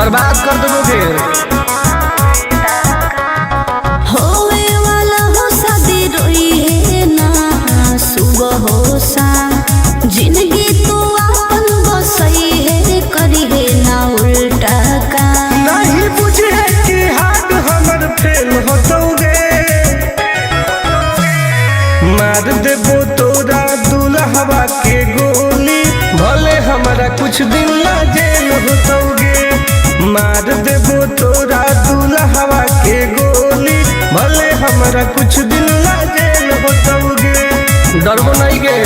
बर्बाद कर दोगे। होवे वाला हो शादी रोई है ना सुबह हो शाम, जिंदगी तू अपन बसई है करी है ना उल्टा काम। नहीं बुझे कि हाथ हमर फेल होतोगे, मार देबो तोरा दुल्हवा के गोली, भले हमारा कुछ दिन ना जेल होतोगे। मार देबो तोरा दुल्हवा के गोली, भले हमारा कुछ दिन ना जेल होतोगे। डरबो नहीं गे।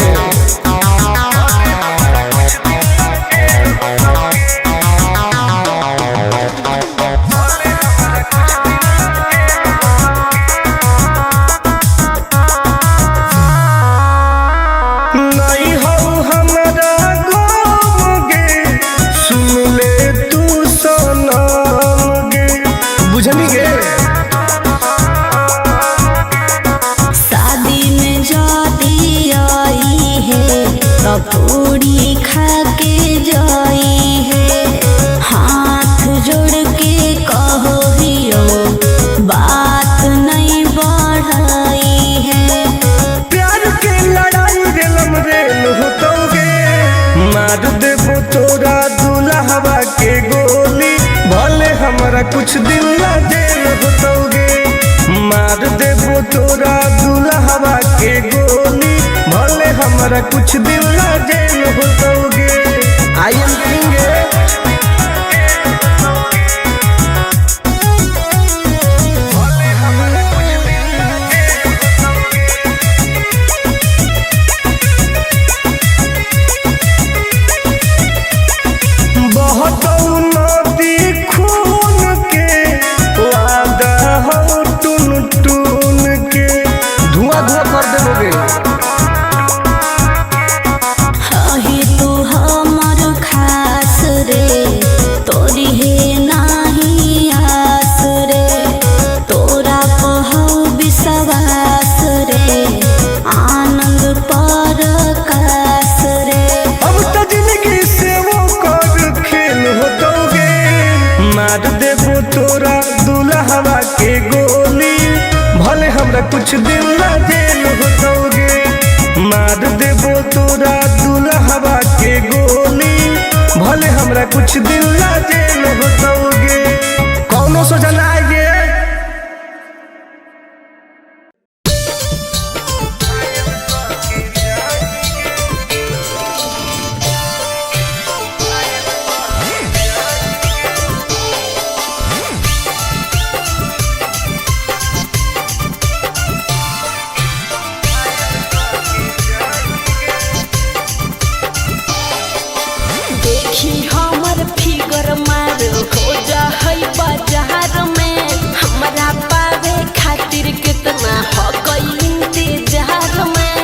शादी में जाती आई है पूरी खा के जाई है, हाथ जोड़ के कहो हियो बात नहीं बढ़ाई है। प्यार के लड़ाई रेलम रेल होतोगे, मार देबो तोरा दुल्हवा के गोली, भले हमारा कुछ दिन ना जेल होतोगे। मार देबो तोरा दुल्हवा के गोली, भले हमारा कुछ दिन ना जेल होतोगे। I am king. मार देबो तोरा दुल्हवा के गोली, भले हमरा कुछ दिन ना जेल होतोगे। मार देबो तोरा दुल्हवा के गोली, भले हमरा कुछ दिन ना जेल होतोगे। कौनो सोचा ना आइए। हमर फिगर मार हो जा है बाजार में, हमरा पावे खातिर कितना हो गई इंतजार में।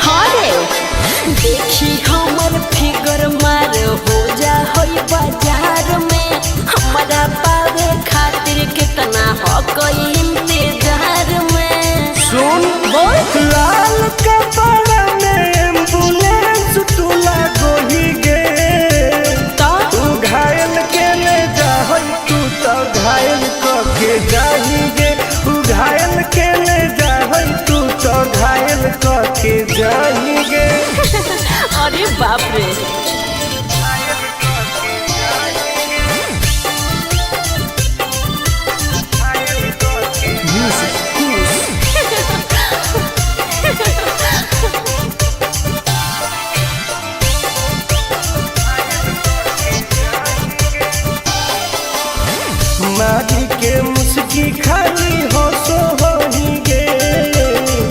हरे देखी हमर फिगर मार हो जा है बाजार में, हमरा पावे खातिर कितना हो गई इंतजार में। सुन बोल लाल कपड़ा में एम्बुलेंस तुला गोही गे, तू घायल के ले जाहई, तू तो घायल के जाही गे। तू घायल के ले जाहई, तू तो घायल के जाही गे। अरे बाप रे। मारी के मुस्की खाली हो सो होही गे।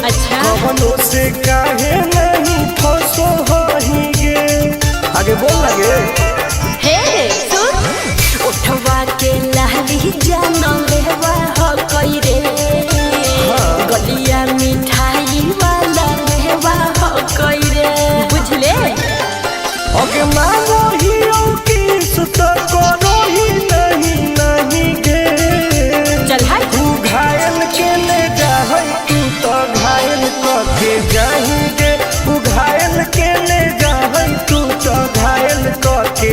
अच्छा कवनो से काहे नहीं फसो होही गे। आगे बोल लगे। हे सुन उठवा के लाली जाना लेवा हो कई रे, गलिया मिठाई वाला लेवा हो कई रे, बुझले। ओके मानो ही की सुत करो ही नहीं गे। चल हाय तू घायल के ले जाहई, तू तो घायल के जाही गे। तू घायल के ले जाहई, तू तो घायल के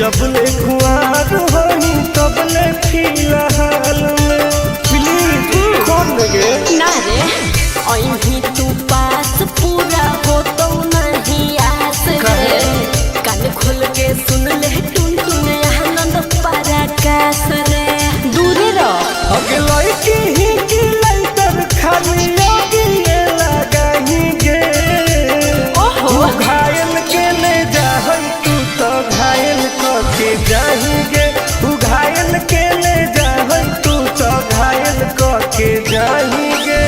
जबले कुआर होई तबले फिलहाल में प्लीज खोल गे ना रे अभी तू पास पूरा हो तो नहीं आस रे कान खोल के सुन ले टुन टुन आनंद पराकाश रे दूरे रह अगलाई की ही की लाइटर खाली लगी लगाही गे ओहो घायल के ले जाहई तू तो घायल के जाही गे तू घायल के ले जाहई तू तो घायल के जाही गे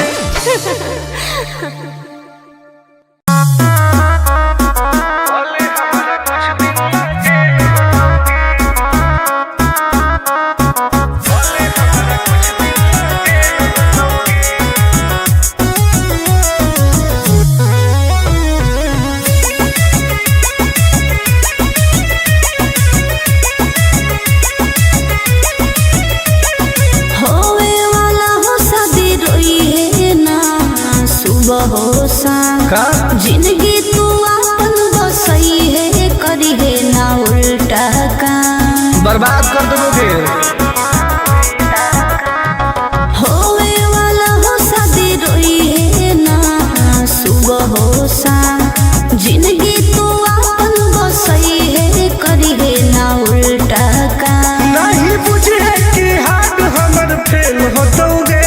जिंदगी तू अपन बसई है करी है ना उल्टा काम बर्बाद कर दोगे होवे वाला हो शादी रोई है ना सुबह हो शाम जिंदगी तू अपन बसई है करी है ना उल्टा काम नहीं बुझे कि हाथ हमर फेल होतोगे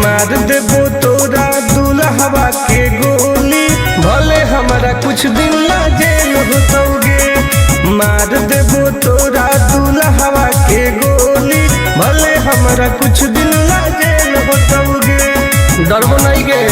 मार देबो तोरा दुल्हवा के गोली भले हमारा कुछ दिन ला जेल होतोगे मार देबो तोरा दुल्हवा के गोली भले हमारा कुछ दिन ला जेल होतोगे डरबो नहीं गे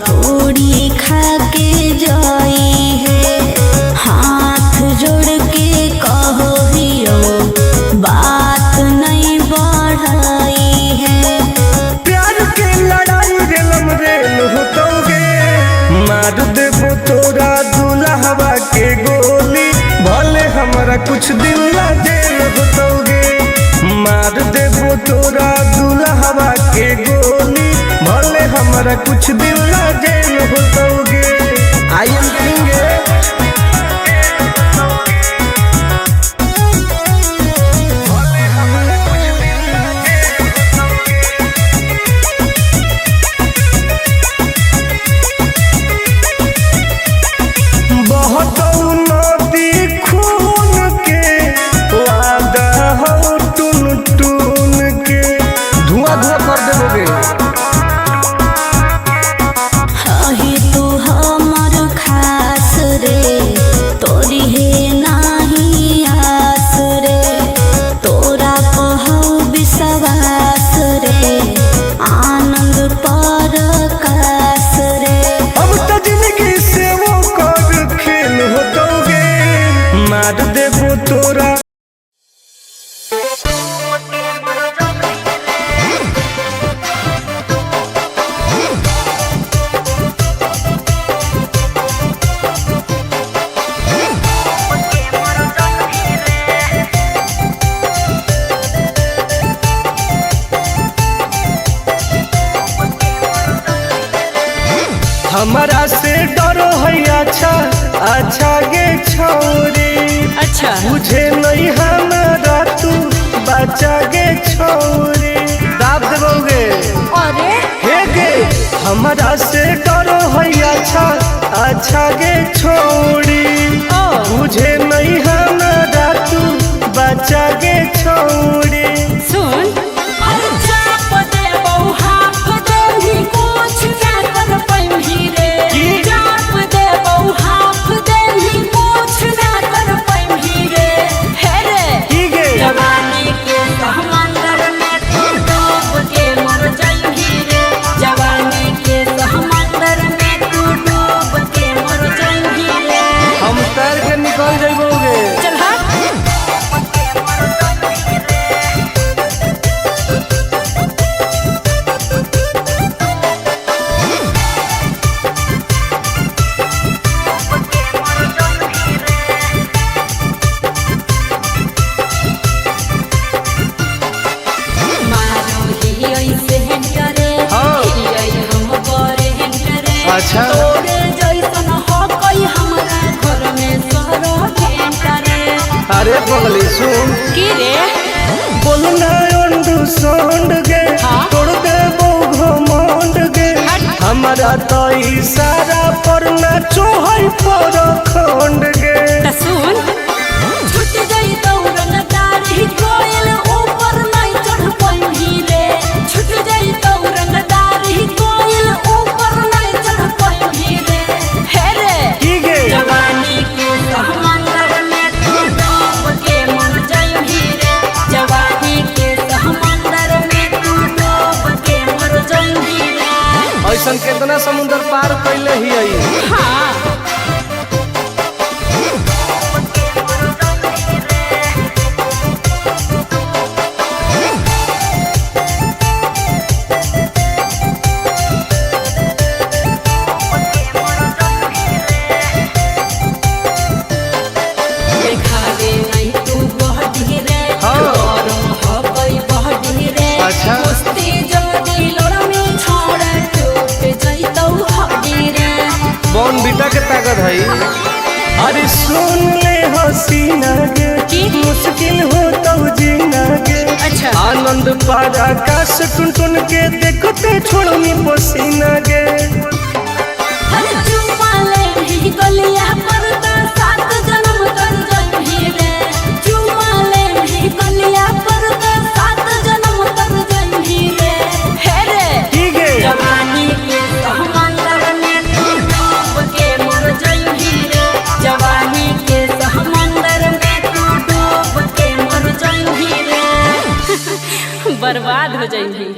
पूरी खा के जाई है हाथ जोड़ के कहो हियो बात नहीं बढ़ाई है प्यार के लड़ाई रेलम रेल होतोगे मार देबो तोरा दुल्हवा के गोली भले हमारा कुछ दिन ला जेल होतोगे मार देबो तोरा दुल्हवा के गोली भले हमारा कुछ दिन ला जेल होतोगे आई एम किंग बहुत नदी खून के वादा हो टून टून के धुआं धुआं कर देबोगे ही तू हमर खास रे तोरी है नाही आस रे तोरा कहू विश्वास रे आनंद परकाश रे अब तो जिंदगी से वो कर खेल होतोगे मार देबो तोरा हमारा से डरो है अच्छा अच्छा गे छोरी अच्छा मुझे नहीं हमारा तू बचा गे छोरी दाब देबोगे अरे हे गे हमारा से डरो है अच्छा अच्छा गे छोरी मुझे नहीं हमारा तू बचा गे छोरी सुन चाप दे बहु हाफ दे ही कुछ क्या कर पैंभी रे चाप दे बहु हाफ दे ही कुछ ना कर पैंभी रे हे रे की गे जवानी के समंदर में तू डूब के मर जाएगी रे जवानी के समंदर में तू डूब के मर जाएगी रे पगली सुन की रे बोलना अंडू सोंड गे हाँ? तोड़ दे घमंड गे हमारा तो इशारा पर ना चोहई पर खंड गे त सुन छूट गई दौड़न दारी कोयल ऊपर नहीं चढ़ पाई रे छूट गई दौड़न दारी कोयल ऊपर नहीं चढ़ पाई रे हे रे की गे जवानी के समंदर में तू डूब के मर जाई रे जवानी के समंदर में तू डूब के मर जाई रे ऐसन कितना समुंदर पार कैले ही आई हाँ देखावे नहीं तू बहडी रे हाँ। गरम हबई बहडी रे अच्छा। कुश्ती जदी लड़मी छोड़ टूट जइतौ हबी रे बॉन बीटा के ताकत है अरे सुन ले हसीना गे की? मुश्किल हो तो जीना गे अच्छा आनंद पार आकाश टुन टुन के देखते छोड़नी पसीना गे हर चुमाले भी गलिया पर तो सात जन्म कर जइही रे चुमाले भी गलिया पर तो सात जन्म कर जइही रे हे रे की गे जवानी के समंदर में तू डूब के मर जाई रे जवानी के समंदर में तू डूब के मर जाई रे बर्बाद हो जाई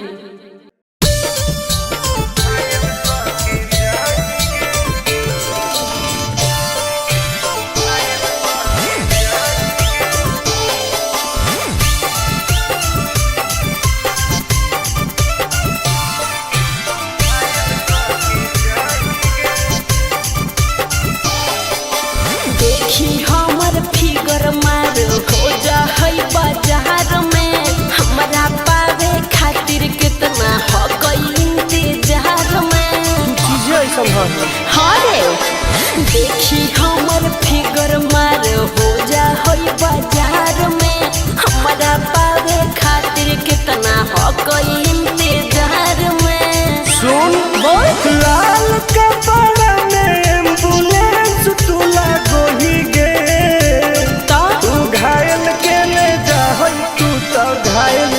देखी हमर फिगर मार हो जा है बाजार में हमरा पावे खातिर कितना हो गई इंतजार में चीजें ऐसा है हाँ रे देखी हमर फिगर मार हो जा है बाजार में हमरा पावे खातिर कितना हो गई इंतजार में सुन बोल लाल कपड़ा में एम्बुलेंस तू लागोही गे तो तू घायल के ले जा तू तो घायल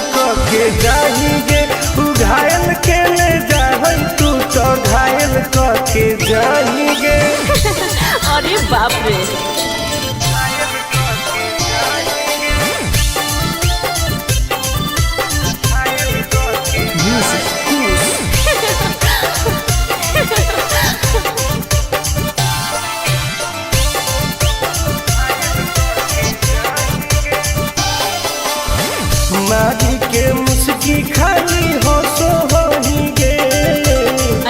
के जाही गे तू घायल के ले जा तू तो घायल के जाही गे अरे बाप रे मारी के मुस्की खाली हो सो होही गे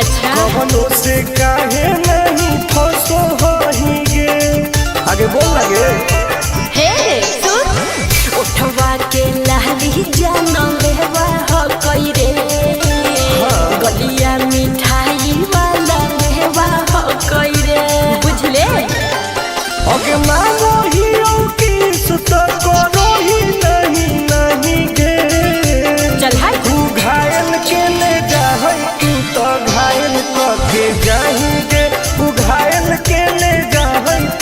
अच्छा कवनों से काहे नहीं फसो होही गे आगे बोल लगे हे सुन उठवा के लहरी जान लेवा हो कई रे गलिया मिठाई वाला लेवा हो कई रे बुझले आगे मांगो ही किस तो करो ही नहीं गे चल हाय तू घायल के ले जा तू तो घायल के जाही गे तू घायल के ले जा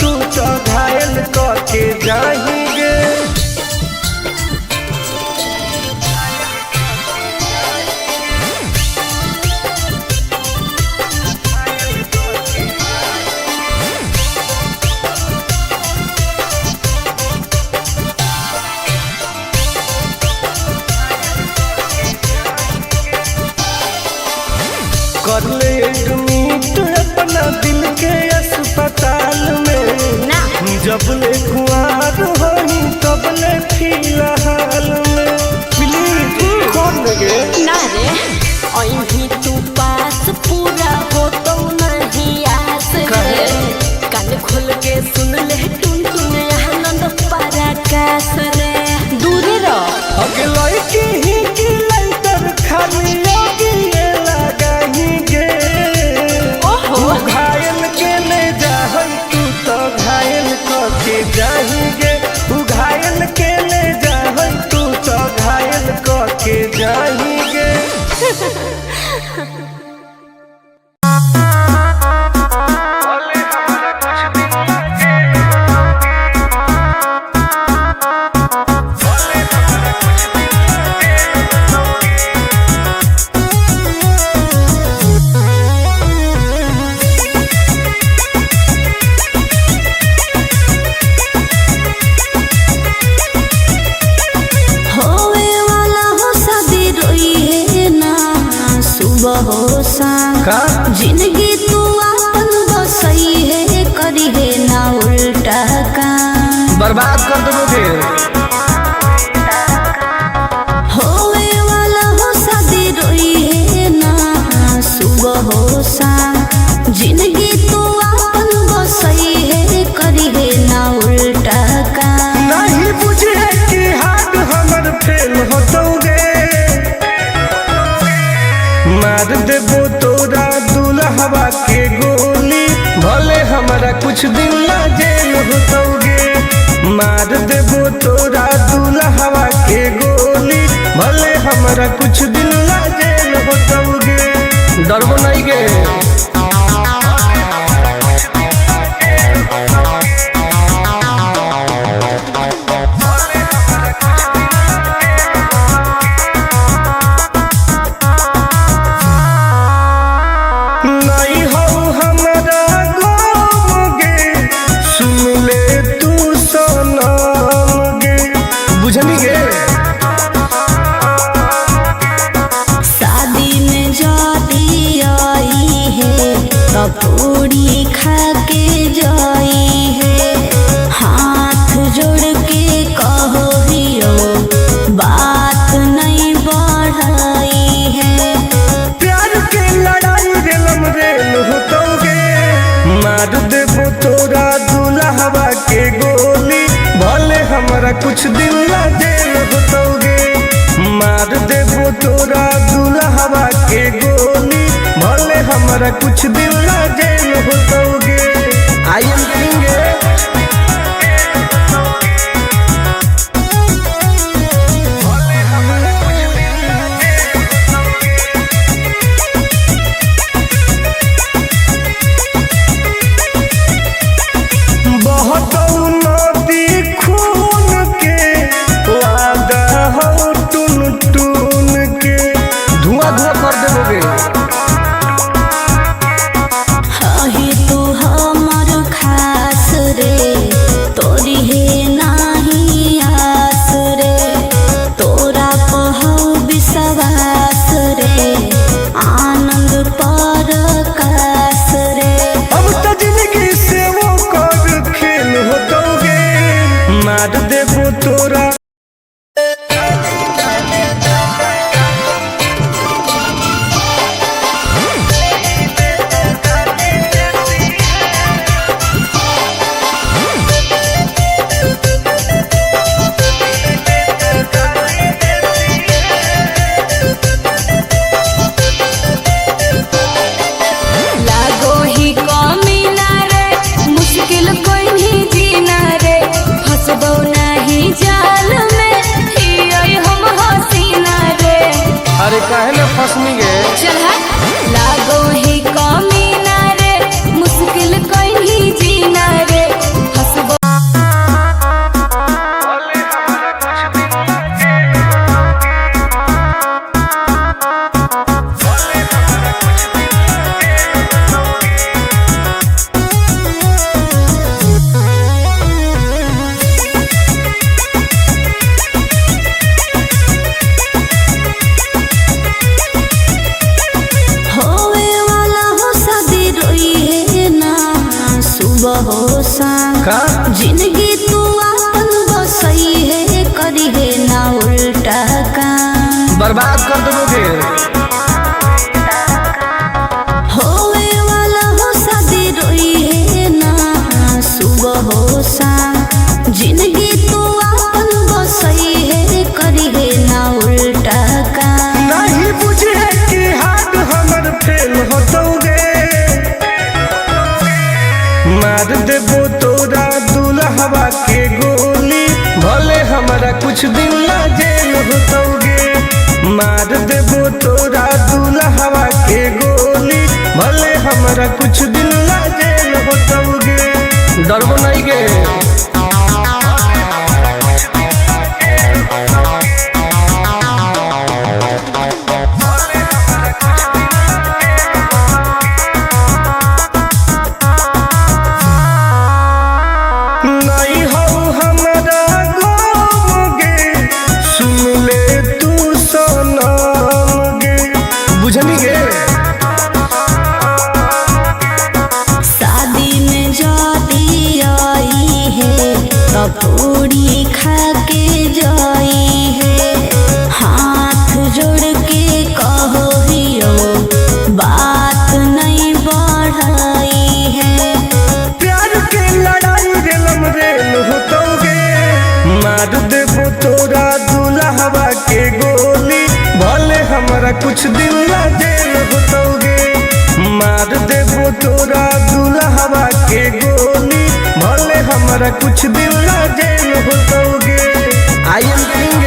तू तो घायल के जाही गे कर ले एडमिट अपना दिल के अस्पताल में ना जब ले कुआर होही तब ले फिलहाल में प्लीज कौन लगे ना रे अहीं तू पास पूरा हो तो नहीं आस रे कान खोल के सुन ले टुन टुन आनंद पराकाश रे दूर रह अगे लड़की ही की लंतर खाली योगी ये लगाही गे ओहो तू घायल के ले जा तू तो घायल के जाही गे तू घायल के जाएंगे। जिंदगी तू अपन बसई है करी है ना उल्टा काम बर्बाद कर दोगे। होवे वाला हो शादी रोई है ना सुबह हो शाम जिंदगी तू अपन बसई है करी है ना उल्टा काम नहीं बुझे कि हाथ हमर फेल होतोगे मार देबो तोरा दुल्हवा के गोली भले हमारा कुछ दिन ला जेल होतोगे मार देबो तोरा दुल्हवा के गोली भले हमारा कुछ दिन ला जेल होतोगे डरबो नहीं गे। पूरी खा के जाई है हाथ जोड़ के कहो हियो बात नहीं बढ़ाई है प्यार के लड़ाई रेलम रेल होतोगे मार देबो तोरा दुल्हवा के गोली भले हमारा कुछ दिन ला जेल होतोगे मार देबो तोरा दुल्हवा के गोली भले हमारा कुछ दिन ला जेल होतोगे। आई एम किंग बहुत नदी खून के वादा हो टून टून के धुआं धुआं कर देबोगे। तू हमर खास रे तोरी है नाही आस रे तोरा पहु विश्वास रे आनंद पर कास रे अब तो जिंदगी से वो कर खेल होतोगे मार देबो तोरा काहे न फसनी गे चल लागो ही कमीना रे मुश्किल कहीं जीना रे हसबो जिंदगी तू अपन बसई है करी है ना उल्टा काम बर्बाद कर दोगे। होवे वाला हो शादी रोई है ना सुबह हो शाम जिंदगी तू अपन बसई है करी है ना उल्टा काम नहीं बुझे कि हाथ हमर फेल होतोगे मार देबो तोरा दुल्हवा के गोली भले हमारा कुछ दिन ला जेल होतोगे हमारा कुछ दिन ला जेल होतोगे। डरबो नहीं गे। पूरी खा के जाई है, हाथ जोड़ के कहो हियो बात नहीं बढ़ाई है। प्यार के लड़ाई रेलम रेल होतोगे, मार देबो तोरा दुल्हवा के गोली, भले हमारा कुछ दिन ला जेल होतोगे। मार देबो तोरा दुल्हवा के गोली, भले हमारा कुछ दिन ला जेल होतोगे। I am king.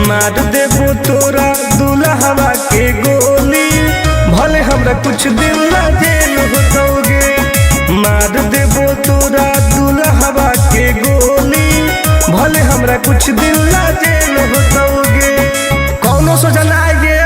मार देबो तोरा दुल्हवा के गोली, भले हमरा कुछ दिन ला जेल होतोगे। मार देबो तोरा दुल्हवा के गोली, भले हमरा कुछ दिन ला जेल होतोगे। कौनो सोचा ना आएगे।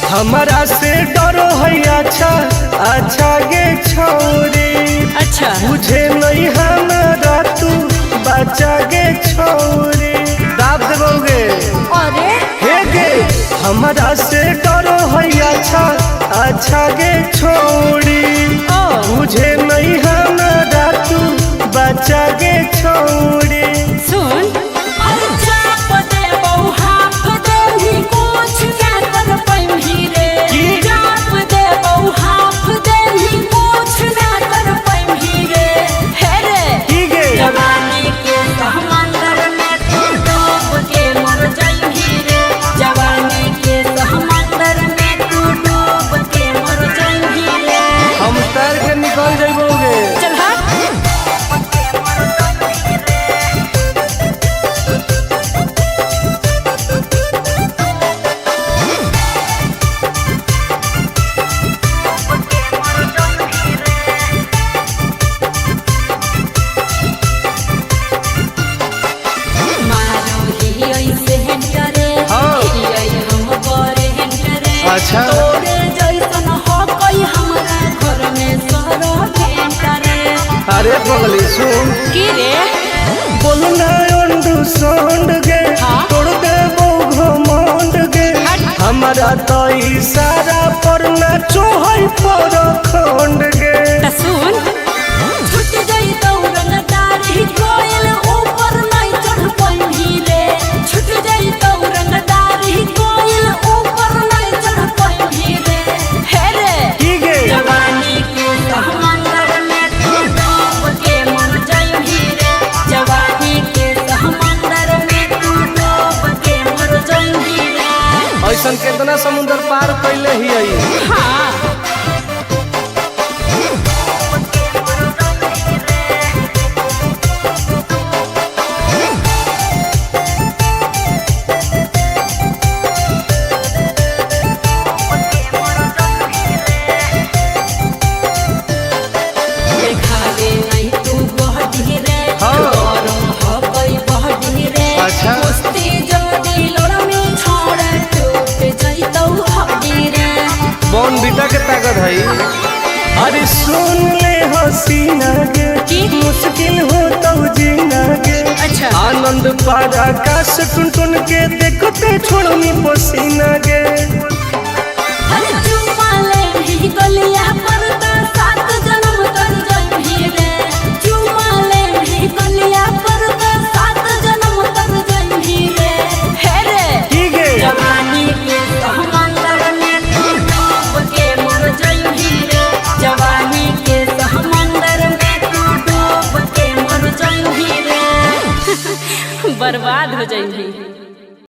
हमारा से डरो है अच्छा अच्छा गे छोरी, अच्छा मुझे नहीं हमारा तू बचा गे छोरी। दाब देबोगे। अरे हे गे हमारा से डरो है अच्छा अच्छा गे छोरी, मुझे नहीं हमारा तू बचा गे छोरी। सुन अच्छा तोरे जैसन हो कोई हमरा घर में सरो भेंटरे। अरे बगली सुन की रे बोलना अंडू सोंड गे, तोड़ दे वो घमंड गे। हमारा तो इशारा पर ना चोहई पर खंड गे। सुन छुट गई दौरन दाढ़ी कोयल ऊपर नहीं चढ़ पाई रे। छुट गई दौरन दाढ़ी कोयल ऊपर नहीं चढ़ पाई रे। हे रे ठीक है जवानी के समंदर में तू डूब के मर जाई रे। जवानी के समंदर में तू डूब के मर जाई रे। ऐसन कितना समुद्र पार कैले ही आई। हाँ देखावे नहीं तू बॉन बीटा के ताकत है। अरे सुन ले हसीना के की? मुश्किल हो तो जीना के। अच्छा। आनंद पार आकाश टुन टुन के देखते छोड़नी पसीना के। अरे चुम्मा ले ही गलिया पर तो 7 जन्म तर जइही रे। चुम्मा ले ही गलिया पर तो 7 जन्म तर जइही रे। हे रे ठीक है। जवानी के समंदर में तू डूब के मर जइही रे। जवानी के समंदर में तू डूब के मर जइही रे। बर्बाद हो जइही।